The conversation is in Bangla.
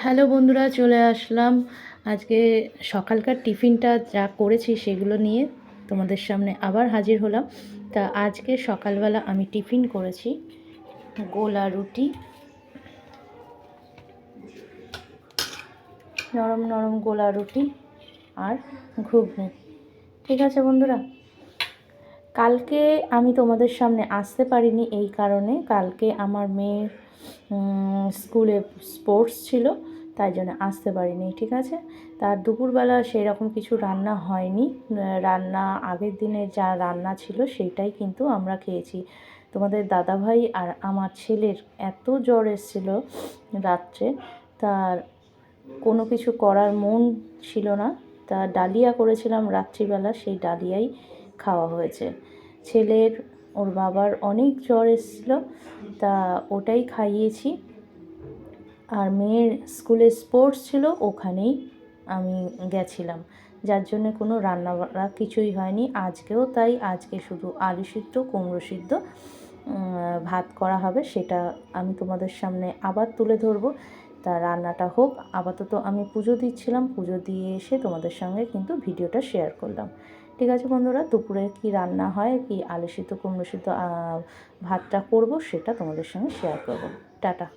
হ্যালো বন্ধুরা, চলে আসলাম আজকে সকালকার টিফিনটা যা করেছি সেগুলো নিয়ে তোমাদের সামনে আবার হাজির হলাম। তা আজকে সকালবেলা আমি টিফিন করেছি গোলা রুটি, নরম নরম গোলা রুটি আর ঘুগনি। ঠিক আছে বন্ধুরা, কালকে আমি তোমাদের সামনে আসতে পারিনি এই কারণে, কালকে আমার মেয়ের স্কুলে স্পোর্টস ছিল, তাই জন্য আসতে পারিনি। ঠিক আছে, তার দুপুরবেলা সেই রকম কিছু রান্না হয়নি। রান্না আগের দিনে যা রান্না ছিল সেইটাই কিন্তু আমরা খেয়েছি। তোমাদের দাদাভাই আর আমার ছেলের এত জ্বর এসেছিল রাত্রে, তার কোনো কিছু করার মন ছিল না। তা ডালিয়া করেছিলাম রাত্রিবেলা, সেই ডালিয়াই খাওয়া হয়েছে। ছেলের ওর বাবার অনেক জ্বর এসেছিলো, তা ওটাই খাইয়েছি। আর মেয়ের স্কুলে স্পোর্টস ছিল, ওখানেই আমি গেছিলাম, যার জন্য কোনো রান্না বান্না কিছুই হয়নি। আজকেও তাই, আজকে শুধু আলু সিদ্ধ, কুমড়ো সিদ্ধ, ভাত করা হবে, সেটা আমি তোমাদের সামনে আবার তুলে ধরবো। তা রান্নাটা হোক, আপাতত আমি পুজো দিচ্ছিলাম, পুজো দিয়ে এসে তোমাদের সঙ্গে কিন্তু ভিডিওটা শেয়ার করলাম। ঠিক আছে বন্ধুরা, দুপুরে কি রান্না হয়, কি আলু সিদ্ধ কুমড়ো সিদ্ধ ভাতটা করবো, সেটা তোমাদের সঙ্গে শেয়ার করবো। টাটা।